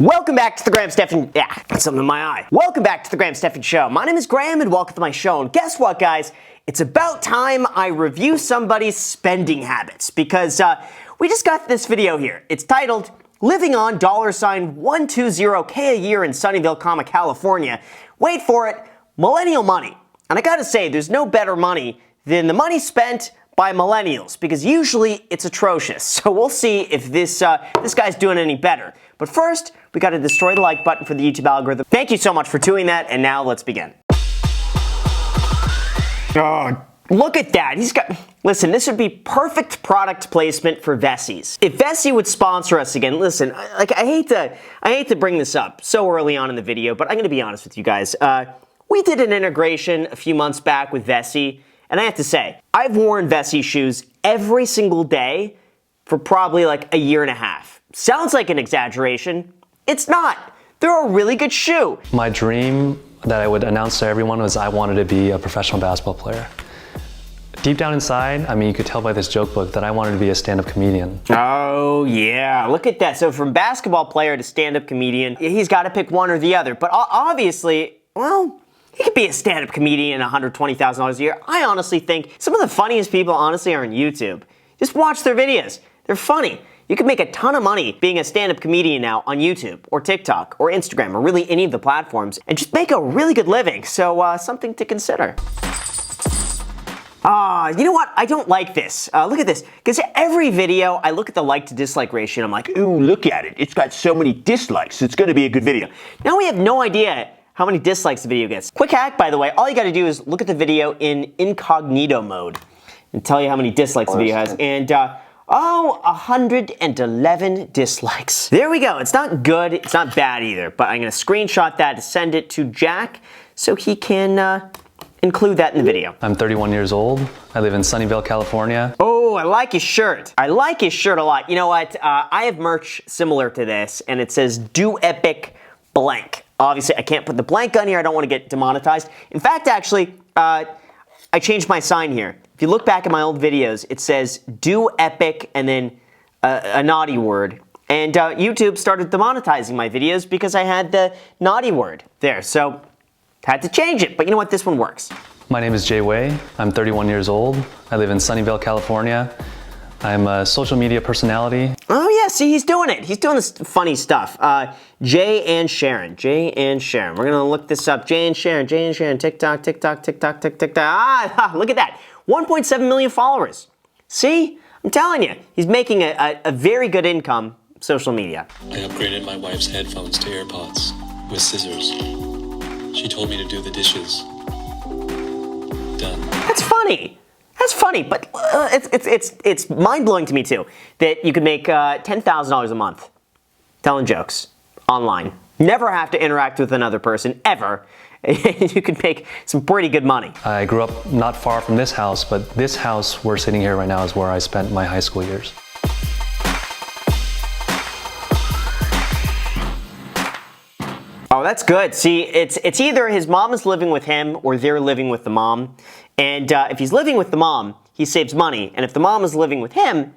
Welcome back to the Graham Stephan, got something in my eye. Welcome back to the Graham Stephan Show. My name is Graham and welcome to my show. And guess what, guys? It's about time I review somebody's spending habits because we just got this video here. It's titled, Living on $120K a year in Sunnyvale, California. Wait for it, millennial money. And I gotta say, there's no better money than the money spent by millennials, because usually it's atrocious. So we'll see if this guy's doing any better. But first, we gotta destroy the like button for the YouTube algorithm. Thank you so much for doing that, and now let's begin. Oh, look at that. Listen, this would be perfect product placement for Vessi's. If Vessi would sponsor us again, listen, I hate to bring this up so early on in the video, but I'm gonna be honest with you guys. We did an integration a few months back with Vessi, and I have to say, I've worn Vessi shoes every single day for probably like a year and a half. Sounds like an exaggeration. It's not. They're a really good shoe. My dream that I would announce to everyone was I wanted to be a professional basketball player. Deep down inside, I mean, you could tell by this joke book that I wanted to be a stand-up comedian. Oh, yeah. Look at that. So from basketball player to stand-up comedian, he's got to pick one or the other. But obviously, well, he could be a stand-up comedian, $120,000 a year. I honestly think some of the funniest people, honestly, are on YouTube. Just watch their videos. They're funny. You can make a ton of money being a stand-up comedian now on YouTube or TikTok or Instagram or really any of the platforms and just make a really good living. So something to consider. You know what? I don't like this. Look at this. Because every video, I look at the like to dislike ratio and I'm like, ooh, look at it. It's got so many dislikes. It's going to be a good video. Now we have no idea how many dislikes the video gets. Quick hack, by the way, all you got to do is look at the video in incognito mode and tell you how many dislikes the video has. And 111 dislikes. There we go. It's not good. It's not bad either. But I'm going to screenshot that to send it to Jack so he can include that in the video. I'm 31 years old. I live in Sunnyvale, California. Oh, I like his shirt. I like his shirt a lot. You know what? I have merch similar to this, and it says, Do Epic Blank. Obviously, I can't put the blank on here. I don't want to get demonetized. In fact, actually, I changed my sign here. If you look back at my old videos, it says do epic and then a naughty word. And YouTube started demonetizing my videos because I had the naughty word there. So had to change it. But you know what? This one works. My name is Jay Wei. I'm 31 years old. I live in Sunnyvale, California. I'm a social media personality. Oh yeah, see, he's doing it. He's doing this funny stuff. Jay and Sharon. Jay and Sharon. We're gonna look this up. Jay and Sharon. TikTok. Look at that. 1.7 million followers. See? I'm telling you, he's making a very good income social media. I upgraded my wife's headphones to AirPods with scissors. She told me to do the dishes. Done. That's funny. That's funny, but it's mind-blowing to me too that you could make $10,000 a month telling jokes online. Never have to interact with another person, ever. You could make some pretty good money. I grew up not far from this house, but this house we're sitting here right now is where I spent my high school years. Oh, that's good. See, it's either his mom is living with him or they're living with the mom. And if he's living with the mom, he saves money. And if the mom is living with him,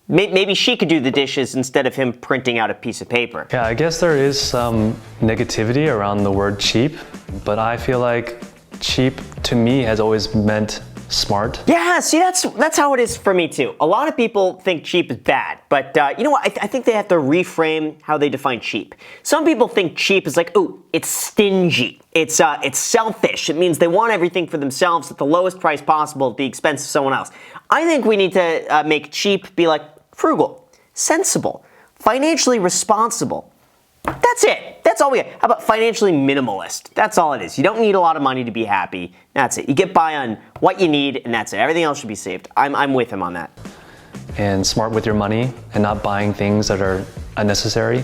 maybe she could do the dishes instead of him printing out a piece of paper. Yeah, I guess there is some negativity around the word cheap, but I feel like cheap to me has always meant smart. Yeah, see, that's how it is for me too. A lot of people think cheap is bad, but you know what? I think they have to reframe how they define cheap. Some people think cheap is like, oh, it's stingy. It's selfish. It means they want everything for themselves at the lowest price possible at the expense of someone else. I think we need to make cheap be like frugal, sensible, financially responsible. That's it. That's all we get. How about financially minimalist? That's all it is. You don't need a lot of money to be happy. That's it. You get by on what you need, and that's it. Everything else should be saved. I'm with him on that. And smart with your money and not buying things that are unnecessary.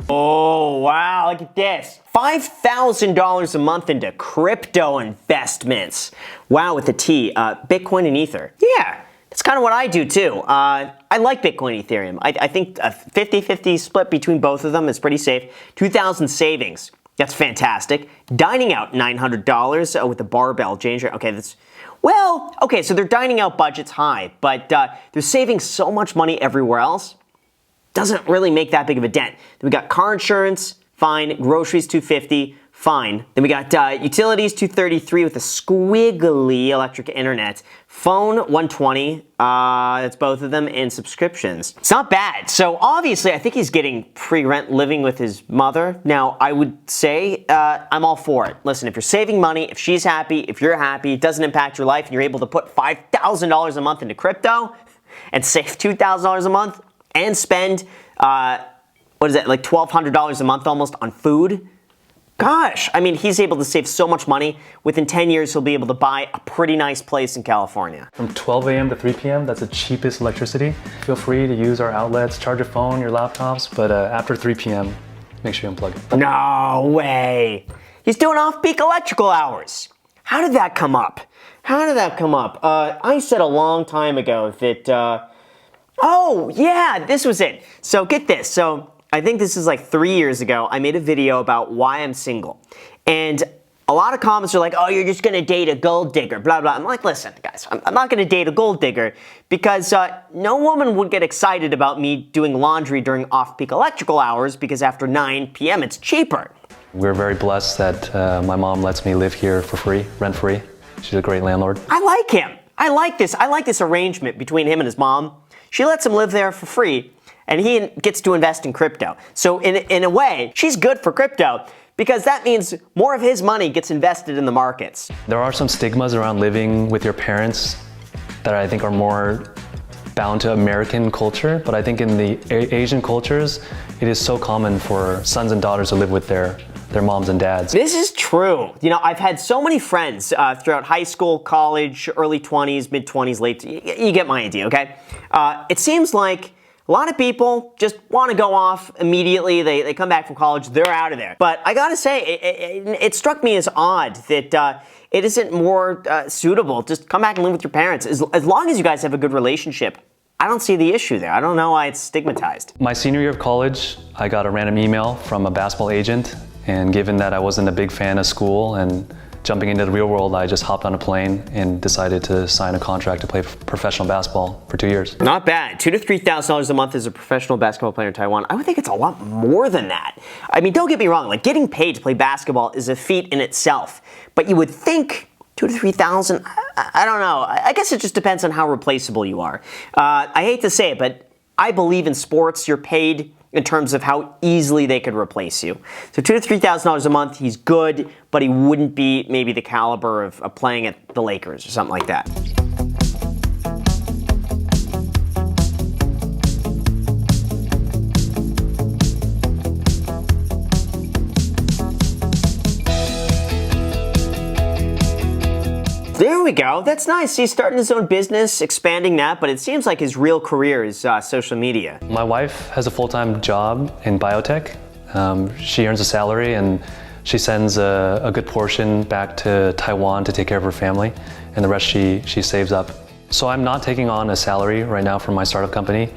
Oh, wow. Look at this. $5,000 a month into crypto investments. Wow, with a T. Bitcoin and Ether. Yeah. That's kind of what I do too. I like Bitcoin and Ethereum. I think a 50-50 split between both of them is pretty safe. 2,000 savings. That's fantastic. Dining out, $900 with the barbell change rate. Okay, so their dining out budget's high, but they're saving so much money everywhere else. doesn't really make that big of a dent. Then we got car insurance, fine. Groceries, $250, fine. Then we got utilities, $233 with a squiggly electric internet. Phone, $120. That's both of them, and subscriptions. It's not bad. So obviously, I think he's getting pre-rent living with his mother. Now, I would say I'm all for it. Listen, if you're saving money, if she's happy, if you're happy, it doesn't impact your life, and you're able to put $5,000 a month into crypto and save $2,000 a month and spend, what is that, like $1,200 a month almost on food? Gosh, I mean, he's able to save so much money. Within 10 years, he'll be able to buy a pretty nice place in California. From 12 a.m. to 3 p.m., that's the cheapest electricity. Feel free to use our outlets, charge your phone, your laptops, but after 3 p.m., make sure you unplug it. No way. He's doing off-peak electrical hours. How did that come up? How did that come up? I said a long time ago that, oh, yeah, this was it. So get this. So I think this is like 3 years ago. I made a video about why I'm single. And a lot of comments are like, oh, you're just going to date a gold digger, blah, blah. I'm like, listen, guys, I'm not going to date a gold digger because no woman would get excited about me doing laundry during off-peak electrical hours because after 9 p.m. it's cheaper. We're very blessed that my mom lets me live here for free, rent-free. She's a great landlord. I like him. I like this arrangement between him and his mom. She lets him live there for free, and he gets to invest in crypto. So in a way, she's good for crypto because that means more of his money gets invested in the markets. There are some stigmas around living with your parents that I think are more bound to American culture, but I think in the Asian cultures, it is so common for sons and daughters to live with their moms and dads. This is true. You know, I've had so many friends throughout high school, college, early 20s, mid 20s, late, you get my idea, okay? It seems like a lot of people just want to go off immediately. They come back from college, they're out of there. But I gotta say, it struck me as odd that it isn't more suitable. Just come back and live with your parents. As long as you guys have a good relationship, I don't see the issue there. I don't know why it's stigmatized. My senior year of college, I got a random email from a basketball agent, and given that I wasn't a big fan of school and jumping into the real world, I just hopped on a plane and decided to sign a contract to play professional basketball for 2 years. Not bad. $2,000 to $3,000 a month as a professional basketball player in Taiwan. I would think it's a lot more than that. I mean, don't get me wrong. Like, getting paid to play basketball is a feat in itself. But you would think $2,000 to $3,000. I don't know. I guess it just depends on how replaceable you are. I hate to say it, but I believe in sports. You're paid in terms of how easily they could replace you. So $2,000 to $3,000 a month, he's good, but he wouldn't be maybe the caliber of playing at the Lakers or something like that. There we go. That's nice. He's starting his own business, expanding that, but it seems like his real career is social media. My wife has a full-time job in biotech. She earns a salary and she sends a good portion back to Taiwan to take care of her family, and the rest she saves up. So I'm not taking on a salary right now from my startup company,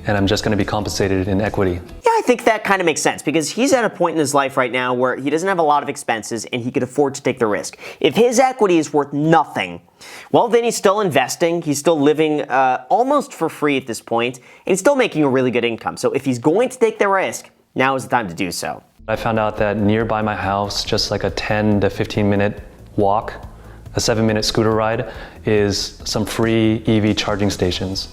and I'm just going to be compensated in equity. Yeah, I think that kind of makes sense because he's at a point in his life right now where he doesn't have a lot of expenses and he could afford to take the risk. If his equity is worth nothing, well, then he's still investing. He's still living almost for free at this point, and he's still making a really good income. So if he's going to take the risk, now is the time to do so. I found out that nearby my house, just like a 10 to 15 minute walk, a 7-minute scooter ride, is some free EV charging stations.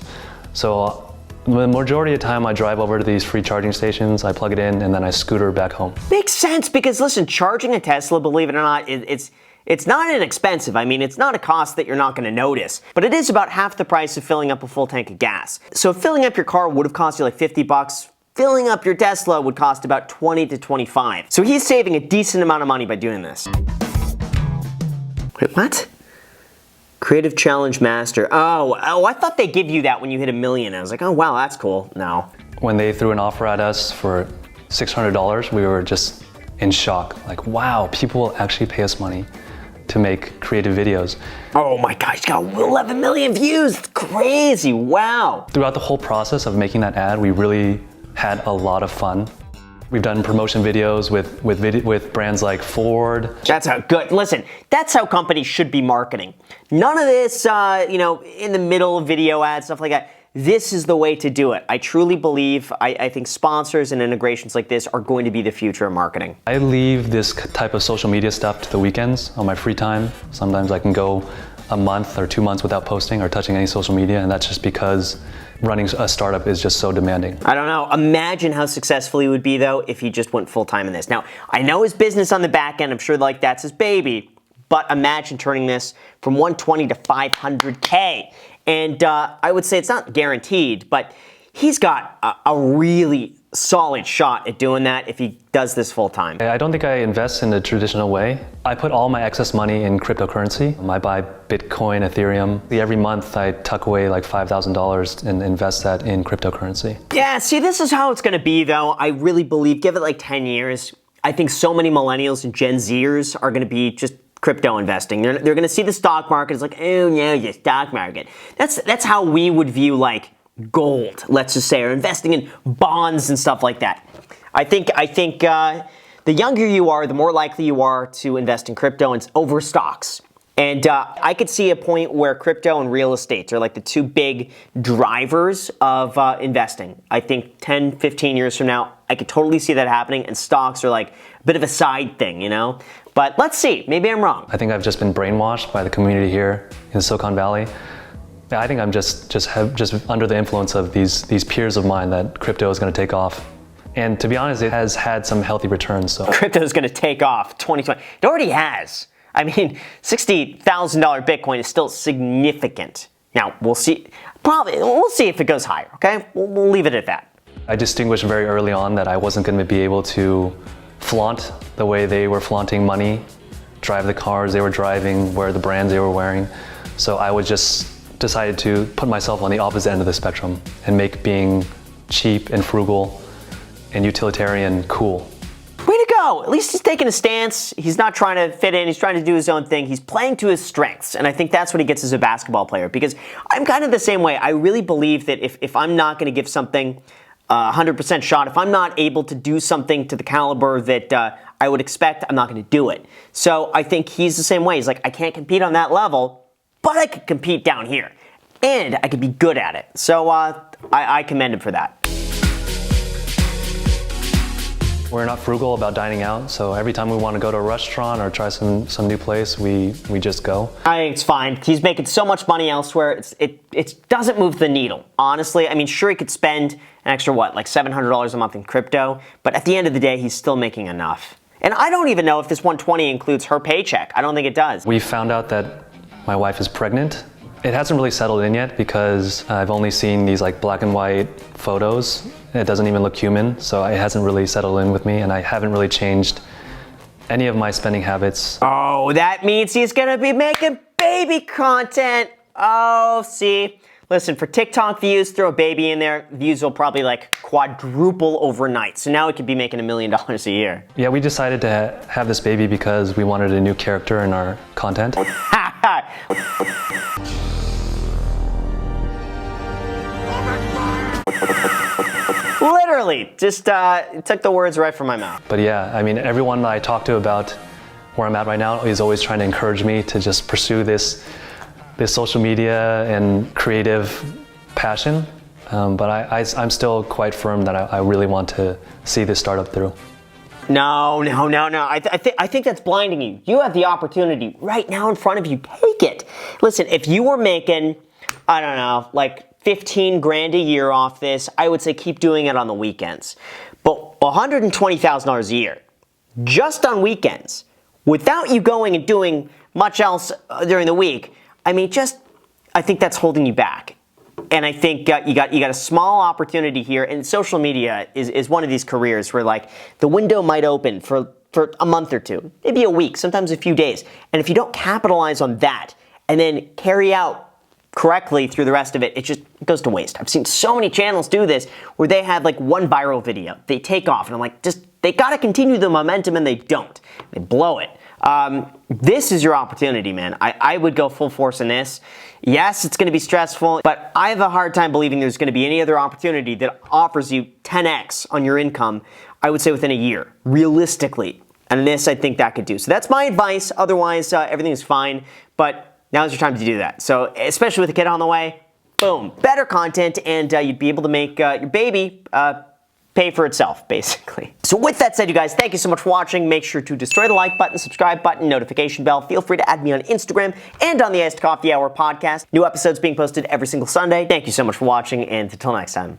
So the majority of the time I drive over to these free charging stations, I plug it in, and then I scooter back home. Makes sense because listen, charging a Tesla, believe it or not, it's not inexpensive. I mean, it's not a cost that you're not going to notice, but it is about half the price of filling up a full tank of gas. So if filling up your car would have cost you like $50, filling up your Tesla would cost about $20 to $25. So he's saving a decent amount of money by doing this. Wait, what? Creative Challenge Master. Oh, I thought they give you that when you hit $1 million. I was like, oh wow, that's cool. No. When they threw an offer at us for $600, we were just in shock. Like, wow, people will actually pay us money to make creative videos. Oh my gosh, got 11 million views. It's crazy, wow. Throughout the whole process of making that ad, we really had a lot of fun. We've done promotion videos with brands like Ford. That's how good, listen, that's how companies should be marketing. None of this, in the middle of video ads, stuff like that. this is the way to do it. I truly believe, I think sponsors and integrations like this are going to be the future of marketing. I leave this type of social media stuff to the weekends on my free time. Sometimes I can go a month or 2 months without posting or touching any social media, and that's just because running a startup is just so demanding. I don't know. Imagine how successful he would be, though, if he just went full-time in this. Now, I know his business on the back end. I'm sure like that's his baby. But imagine turning this from 120 to 500K. And I would say it's not guaranteed, but he's got a really solid shot at doing that if he does this full time. I don't think I invest in the traditional way. I put all my excess money in cryptocurrency. I buy Bitcoin, Ethereum. Every month I tuck away like $5,000 and invest that in cryptocurrency. Yeah, see, this is how it's going to be, though. I really believe, give it like 10 years. I think so many millennials and Gen Zers are going to be just crypto investing. They're going to see the stock market. It's like, oh no, the stock market. That's how we would view like gold, let's just say, or investing in bonds and stuff like that. I think the younger you are, the more likely you are to invest in crypto and over stocks. And I could see a point where crypto and real estate are like the two big drivers of investing. I think 10, 15 years from now, I could totally see that happening, and stocks are like a bit of a side thing, you know? But let's see, maybe I'm wrong. I think I've just been brainwashed by the community here in Silicon Valley. I think I'm just under the influence of these peers of mine that crypto is going to take off. And to be honest, it has had some healthy returns. So crypto is going to take off 2020. It already has. I mean, $60,000 Bitcoin is still significant. Now, we'll see. We'll see if it goes higher, okay? We'll leave it at that. I distinguished very early on that I wasn't going to be able to flaunt the way they were flaunting money, drive the cars they were driving, wear the brands they were wearing. So I was just decided to put myself on the opposite end of the spectrum and make being cheap and frugal and utilitarian cool. Way to go! At least he's taking a stance. He's not trying to fit in. He's trying to do his own thing. He's playing to his strengths, and I think that's what he gets as a basketball player, because I'm kind of the same way. I really believe that if I'm not going to give something 100% shot, if I'm not able to do something to the caliber that I would expect, I'm not going to do it. So I think he's the same way. He's like, I can't compete on that level, but I could compete down here, and I could be good at it. So I commend him for that. We're not frugal about dining out, so every time we want to go to a restaurant or try some new place, we just go. I think it's fine. He's making so much money elsewhere, it doesn't move the needle. Honestly, I mean, sure, he could spend an extra, like $700 a month in crypto, but at the end of the day, he's still making enough. And I don't even know if this 120 includes her paycheck. I don't think it does. We found out that my wife is pregnant. It hasn't really settled in yet because I've only seen these like black and white photos. It doesn't even look human, so it hasn't really settled in with me, and I haven't really changed any of my spending habits. Oh, that means he's gonna be making baby content. Oh, see. Listen, for TikTok views, throw a baby in there, views will probably like quadruple overnight. So now he could be making $1 million a year. Yeah, we decided to have this baby because we wanted a new character in our content. Literally, just took the words right from my mouth. But yeah, I mean, everyone that I talk to about where I'm at right now is always trying to encourage me to just pursue this social media and creative passion. But I'm still quite firm that I really want to see this startup through. No. I think that's blinding you. You have the opportunity right now in front of you. Take it. Listen, if you were making, I don't know, like 15 grand a year off this, I would say keep doing it on the weekends. But $120,000 a year, just on weekends, without you going and doing much else during the week, I mean, I think that's holding you back. And I think you got a small opportunity here, and social media is one of these careers where like the window might open for a month or two, maybe a week, sometimes a few days. And if you don't capitalize on that and then carry out correctly through the rest of it, it goes to waste. I've seen so many channels do this where they had like one viral video, they take off, and I'm like, they gotta continue the momentum, and they don't. They blow it. This is your opportunity, man. I would go full force in this. Yes, it's gonna be stressful, but I have a hard time believing there's gonna be any other opportunity that offers you 10x on your income, I would say within a year, realistically. And this, I think that could do. So that's my advice. Otherwise, everything is fine, but now's your time to do that. So especially with a kid on the way, Boom. Better content, and you'd be able to make your baby pay for itself, basically. So with that said, you guys, thank you so much for watching. Make sure to destroy the like button, subscribe button, notification bell. Feel free to add me on Instagram and on the Iced Coffee Hour podcast. New episodes being posted every single Sunday. Thank you so much for watching, and until next time.